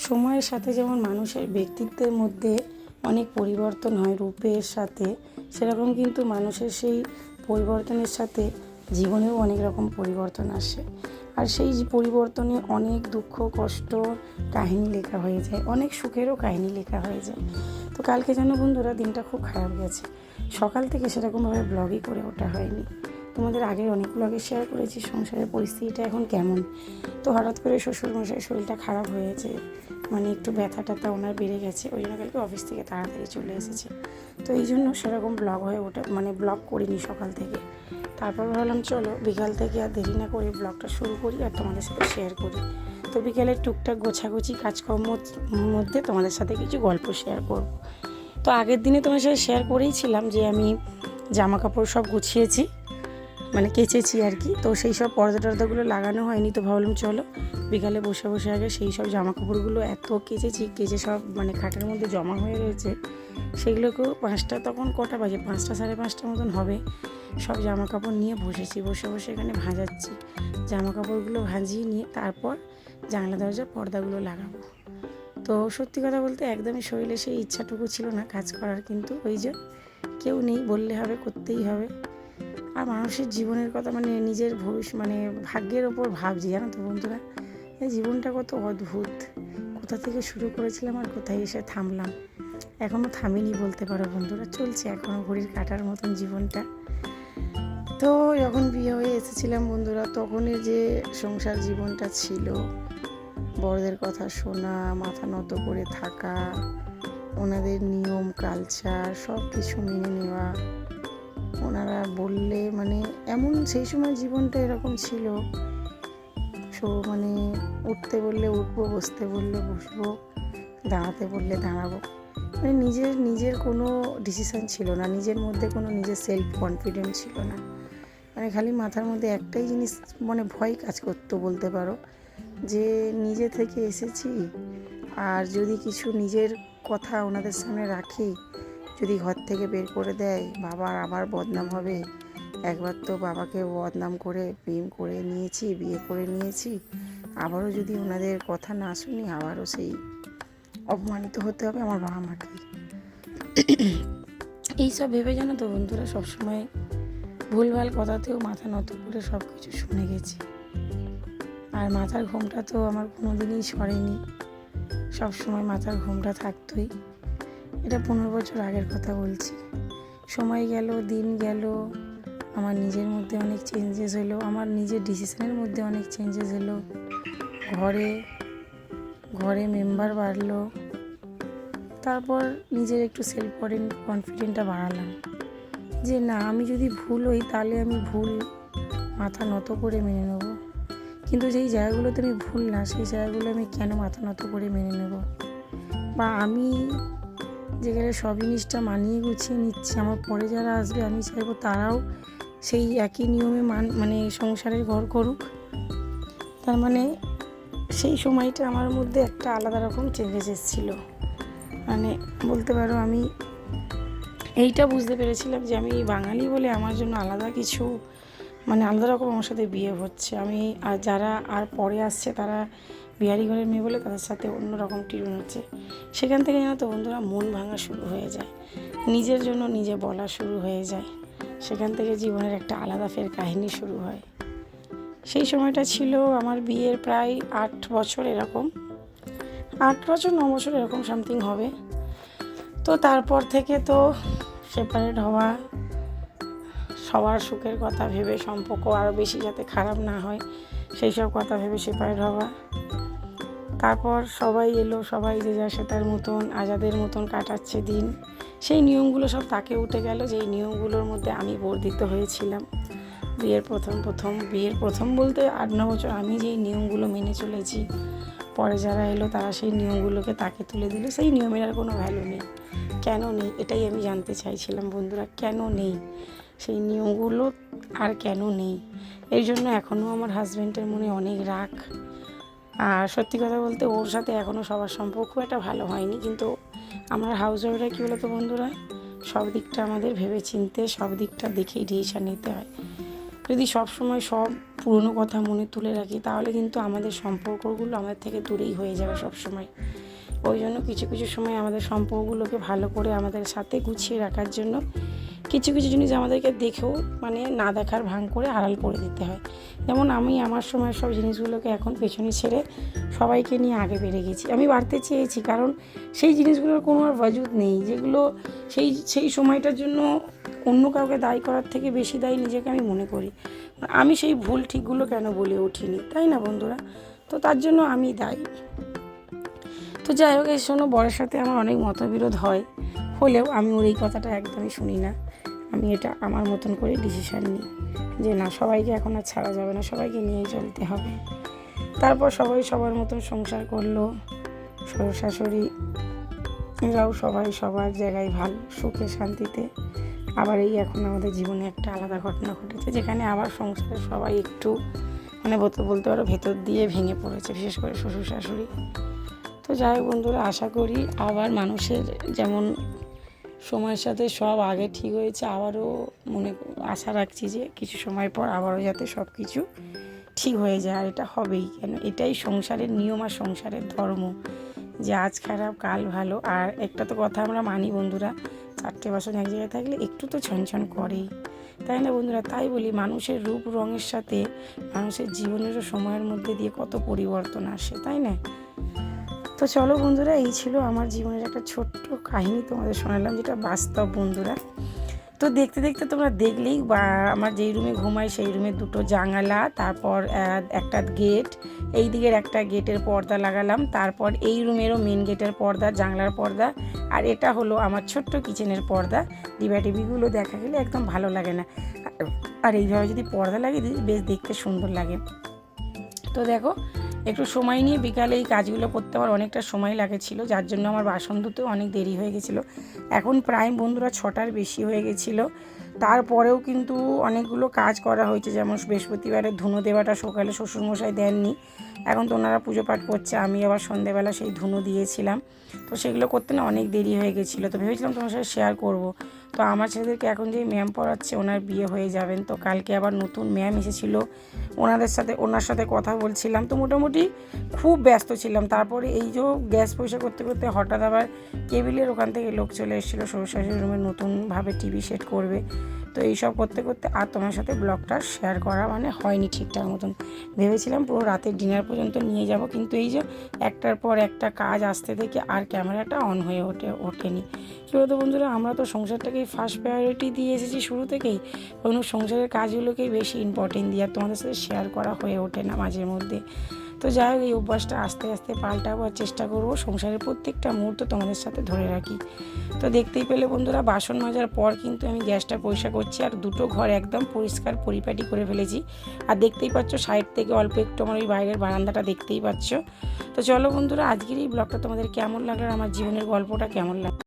সময়ের সাথে যেমন মানুষের ব্যক্তিত্বের মধ্যে অনেক পরিবর্তন হয় রূপের সাথে, সেরকম কিন্তু মানুষের সেই পরিবর্তনের সাথে জীবনেও অনেক রকম পরিবর্তন আসে। আর সেই পরিবর্তনে অনেক দুঃখ কষ্ট কাহিনী লেখা হয়ে যায়, অনেক সুখেরও কাহিনী লেখা হয়ে যায়। তো কালকে যেন বন্ধুরা দিনটা খুব খারাপ গেছে। সকাল থেকে সেরকমভাবে ব্লগই করে ওঠা হয়নি। তোমাদের আগের অনেক ব্লগে শেয়ার করেছি সংসারের পরিস্থিতিটা এখন কেমন। তো হঠাৎ করে শ্বশুরমশাই শরীরটা খারাপ হয়েছে, মানে একটু ব্যথা ট্যাথা ওনার বেড়ে গেছে, ওই জন্য কালকে অফিস থেকে তাড়াতাড়ি চলে এসেছে। তো এই জন্য সেরকম ব্লগ হয়ে ওঠা, মানে ব্লগ করিনি সকাল থেকে। তারপর ভাবলাম চলো বিকাল থেকে আর দেরি না করে ব্লগটা শুরু করি আর তোমাদের সাথে শেয়ার করি। তো বিকেলের টুকটাক গোছাগুছি কাজকর্মর মধ্যে তোমাদের সাথে কিছু গল্প শেয়ার করব। তো আগের দিনে তোমাদের সাথে শেয়ার করেইছিলাম যে আমি জামা কাপড় সব গুছিয়েছি, মানে কেচেছি আর কি। তো সেই সব পর্দা টর্দাগুলো লাগানো হয়নি, তো ভাবলাম চলো বিকালে বসে বসে আগে সেই সব জামা কাপড়গুলো এত কেচে সব মানে খাটের মধ্যে জমা হয়ে রয়েছে, সেগুলোকেও পাঁচটা, তখন কটা বাজে, 5টা সাড়ে 5টা মতন হবে, সব জামা কাপড় নিয়ে বসেছি, বসে বসে এখানে ভাঁজাচ্ছি। জামা কাপড়গুলো ভাঁজিয়ে নিয়ে তারপর জানলা দরজার পর্দাগুলো লাগাবো। তো সত্যি কথা বলতে একদমই শরীরে সেই ইচ্ছাটুকু ছিল না কাজ করার, কিন্তু ওই যে কেউ নেই, বললে হবে, করতেই হবে। আর মানুষের জীবনের কথা, মানে নিজের ভবিষ্যৎ, মানে ভাগ্যের ওপর ভাবছি, জানো তো বন্ধুরা, এই জীবনটা কত অদ্ভুত। কোথা থেকে শুরু করেছিলাম আর কোথায় এসে থামলাম, এখনও থামিনি বলতে পারো বন্ধুরা, চলছে এখনও ঘড়ির কাঁটার মতন জীবনটা। তো যখন বিয়ে হয়ে এসেছিলাম বন্ধুরা, তখনের যে সংসার জীবনটা ছিল, বড়দের কথা শোনা, মাথা নত করে থাকা, ওনাদের নিয়ম কালচার সব কিছু মেনে নেওয়া, ওনারা বললে মানে এমন, সেই সময় জীবনটা এরকম ছিল। মানে উঠতে বললে উঠবো, বসতে বললে বসবো, দাঁড়াতে বললে দাঁড়াবো, মানে নিজের কোনো ডিসিশন ছিল না, নিজের মধ্যে কোনো নিজের সেলফ কনফিডেন্স ছিল না। মানে খালি মাথার মধ্যে একটাই জিনিস, মানে ভয় কাজ করতো বলতে পারো, যে নিজে থেকে এসেছি, আর যদি কিছু নিজের কথা ওনাদের সামনে রাখি, যদি ঘর থেকে বের করে দেয়, বাবার আবার বদনাম হবে। একবার তো বাবাকে বদনাম করে প্রেম করে নিয়েছি, বিয়ে করে নিয়েছি, আবারও যদি ওনাদের কথা না শুনি, আবারও সেই অপমানিত হতে হবে আমার বাবা মাকে। এইসব ভেবে জানো তো বন্ধুরা, সবসময় ভুলভাল কথাতেও মাথা নত করে সব কিছু শুনে গেছি। আর মাথার ঘোমটা তো আমার কোনোদিনই সরেনি, সবসময় মাথার ঘোমটা থাকতোই। এটা 15 বছর আগের কথা বলছি। সময় গেল, দিন গেল, আমার নিজের মধ্যে অনেক চেঞ্জেস হলো, আমার নিজের ডিসিশনের মধ্যে অনেক চেঞ্জেস হলো, ঘরে মেম্বার বাড়লো, তারপর নিজের একটু সেলফ কনফিডেন্টটা বাড়ালাম, যে না, আমি যদি ভুল হই তাহলে আমি ভুল মাথা নত করে মেনে নেব, কিন্তু যেই জায়গাগুলোতে আমি ভুল না, সেই জায়গাগুলো আমি কেন মাথা নত করে মেনে নেব। বা আমি যেখানে সব জিনিসটা মানিয়ে গুছিয়ে নিচ্ছি, আমার পরে যারা আসবে আমি চাইবো তারাও সেই একই নিয়মে মানে সংসারের ঘর করুক। তার মানে সেই সময়টা আমার মধ্যে একটা আলাদা রকম চেঞ্জেস এসেছিলো। মানে বলতে পারো আমি এইটা বুঝতে পেরেছিলাম যে আমি বাঙালি বলে আমার জন্য আলাদা কিছু, মানে আলাদা রকম আমার সাথে বিয়ে হচ্ছে। আমি আর যারা আর পরে আসছে তারা বিহারি ঘরের মেয়ে বলে তাদের সাথে অন্যরকম ট্রিটমেন্ট হচ্ছে। সেখান থেকে জানো তো বন্ধুরা, মন ভাঙা শুরু হয়ে যায়, নিজের জন্য নিজে বলা শুরু হয়ে যায়। সেখান থেকে জীবনের একটা আলাদা ফের কাহিনী শুরু হয়। সেই সময়টা ছিল আমার বিয়ের প্রায় 8 বছর, এরকম 8 বছর 9 বছর এরকম সামথিং হবে। তো তারপর থেকে তো সেপারেট হওয়া, সবার সুখের কথা ভেবে, সম্পর্ক আরও বেশি যাতে খারাপ না হয় সেই সব কথা ভেবে সেপারেট হওয়া। তারপর সবাই এলো, সবাই যে যার সে তার মতন আজাদের মতন কাটাচ্ছে দিন। সেই নিয়মগুলো সব তাকে উঠে গেল, যেই নিয়মগুলোর মধ্যে আমি বর্ধিত হয়েছিলাম। বিয়ের প্রথম বলতে 8-9 বছর আমি যেই নিয়মগুলো মেনে চলেছি, পরে যারা এলো তারা সেই নিয়মগুলোকে তাকে তুলে দিল। সেই নিয়মের আর কোনো ভ্যালু নেই। কেন নেই এটাই আমি জানতে চাইছিলাম বন্ধুরা, কেন নেই সেই নিয়মগুলো, আর কেন নেই? এই জন্য এখনও আমার হাজব্যান্ডের মনে অনেক রাগ। আর সত্যি কথা বলতে ওর সাথে এখনও সবার সম্পর্ক একটা ভালো হয়নি, কিন্তু আমরা হাউস ওয়াইফরা কী বলতো বন্ধুরা, সব দিকটা আমাদের ভেবে চিনতে, সব দিকটা দেখেই ডিসিশন নিতে হয়। যদি সবসময় সব পুরনো কথা মনে তুলে রাখি তাহলে কিন্তু আমাদের সম্পর্কগুলো আমাদের থেকে দূরেই হয়ে যাবে সবসময়। ওই জন্য কিছু কিছু সময় আমাদের সম্পর্কগুলোকে ভালো করে আমাদের সাথে গুছিয়ে রাখার জন্য কিছু কিছু জিনিস আমাদেরকে দেখেও মানে না দেখার ভান করে আড়াল করে দিতে হয়। যেমন আমি আমার সময় সব জিনিসগুলোকে এখন পেছনে ছেড়ে সবাইকে নিয়ে আগে বেড়ে গেছি। আমি বাড়তে চেয়েছি, কারণ সেই জিনিসগুলোর কোনো আর ওয়াজুদ নেই, যেগুলো সেই সময়টার জন্য অন্য কাউকে দায়ী করার থেকে বেশি দায়ী নিজেকে আমি মনে করি। আমি সেই ভুল ঠিকগুলো কেন বলে উঠিনি, তাই না বন্ধুরা? তো তার জন্য আমি দায়ী। তো যাই হোক, এই শোনো, বরের সাথে আমার অনেক মতবিরোধ হলেও আমি ওর এই কথাটা একদমই শুনি না। আমি এটা আমার মতন করে ডিসিশান নিই যে না, সবাইকে এখন আর ছাড়া যাবে না, সবাইকে নিয়েই চলতে হবে। তারপর সবাই সবার মতন সংসার করলো, শ্বশুর শাশুড়িরাও সবাই সবার জায়গায় ভালো, সুখে শান্তিতে। আবার এই এখন আমাদের জীবনে একটা আলাদা ঘটনা ঘটেছে, যেখানে আবার সংসারে সবাই একটু মানে বলতে পারো ভেতর দিয়ে ভেঙে পড়েছে, বিশেষ করে শ্বশুর শাশুড়ি। তো যাই হোক বন্ধুরা, আশা করি আবার মানুষের যেমন সময়ের সাথে সব আগে ঠিক হয়েছে, আবারও আশা রাখছি যে কিছু সময় পর আবারও যাতে সব কিছু ঠিক হয়ে যায়। আর এটা হবেই, কেন এটাই সংসারের নিয়ম আর সংসারের ধর্ম, যে আজ খারাপ কাল ভালো। আর একটা তো কথা আমরা মানি বন্ধুরা, 4টে বাসন এক জায়গায় থাকলে একটু তো ছনছন করেই, তাই না বন্ধুরা? তাই বলি, মানুষের রূপ রঙের সাথে মানুষের জীবনেরও সময়ের মধ্যে দিয়ে কত পরিবর্তন আসে, তাই না? তো চলো বন্ধুরা, এই ছিল আমার জীবনের একটা ছোট্ট কাহিনী তোমাদের শোনালাম, যেটা বাস্তব বন্ধুরা। তো দেখতে দেখতে তোমরা দেখলেই, বা আমার যেই রুমে ঘুমাই সেই রুমে 2টো জানালা, তারপর একটা গেট, এই দিকের একটা গেটের পর্দা লাগালাম, তারপর এই রুমেরও মেন গেটের পর্দা, জানলার পর্দা, আর এটা হলো আমার ছোট্ট কিচেনের পর্দা। ডিবাটিভিগুলো দেখা গেলে একদম ভালো লাগে না, আর এইভাবে যদি পর্দা লাগিয়ে দিই বেশ দেখতে সুন্দর লাগে। তো দেখো, একটু সময় নিয়ে বিকালে এই কাজগুলো করতে আমার অনেকটা সময় লাগেছিল, যার জন্য আমার বাসন ধুতেও অনেক দেরি হয়ে গেছিলো। এখন প্রায় বন্ধুরা 6টার বেশি হয়ে গেছিলো। তারপরেও কিন্তু অনেকগুলো কাজ করা হয়েছে, যেমন বৃহস্পতিবারে ধুনো দেওয়াটা সকালে শ্বশুরমশাই দেননি, এখন তো ওনারা পুজো পাঠ করছে, আমি আবার সন্ধেবেলা সেই ধুনো দিয়েছিলাম। তো সেগুলো করতে না অনেক দেরি হয়ে গেছিলো। তো ভেবেছিলাম তোমার সাথে শেয়ার করব। তো আমার ছেলেদেরকে এখন যেই ম্যাম পড়াচ্ছে, ওনার বিয়ে হয়ে যাবেন, তো কালকে আবার নতুন ম্যাম এসেছিলো, ওনার সাথে কথা বলছিলাম। তো মোটামুটি খুব ব্যস্ত ছিলাম। তারপরে এই যে গ্যাস পরিষ্কার করতে করতে হঠাৎ আবার কেবিলের ওখান থেকে লোক চলে এসেছিলো, শ্বশুর শাশুড়ির রুমে নতুনভাবে টিভি সেট করবে। তো এইসব করতে করতে আর তোমার সাথে ব্লগটা শেয়ার করা হয়নি ঠিকঠাক মতন। ভেবেছিলাম পুরো রাতের ডিনার পর্যন্ত নিয়ে যাব, কিন্তু এই যে একটার পর একটা কাজ আসতে থেকে আর ক্যামেরাটা অন হয়ে ওঠেনি। কী বলতো বন্ধুরা, আমরা তো সংসারটাকেই ফার্স্ট প্রায়োরিটি দিয়ে এসেছি শুরু থেকেই, কোনো সংসারের কাজগুলোকেই বেশি ইম্পর্টেন্ট দিয়ে, আর তোমাদের সাথে শেয়ার করা হয়ে ওঠে না মাঝে মধ্যে। তো যাই হোক, এই অভ্যাসটা আস্তে আস্তে পাল্টাবো, আর চেষ্টা করবো সংসারের প্রত্যেকটা মুহূর্ত তোমাদের সাথে ধরে রাখি। তো দেখতেই পেলে বন্ধুরা, বাসন মাজার পর কিন্তু আমি গ্যাসটা পরিষ্কার করছি, আর 2টো ঘর একদম পরিষ্কার পরিপাটি করে ফেলেছি। আর দেখতেই পাচ্ছ সাইড থেকে অল্প একটু আমার ওই বাইরের বারান্দাটা দেখতেই পাচ্ছ। তো চলো বন্ধুরা, আজকের এই ব্লগটা তোমাদের কেমন লাগলো, আমার জীবনের গল্পটা কেমন লাগলো।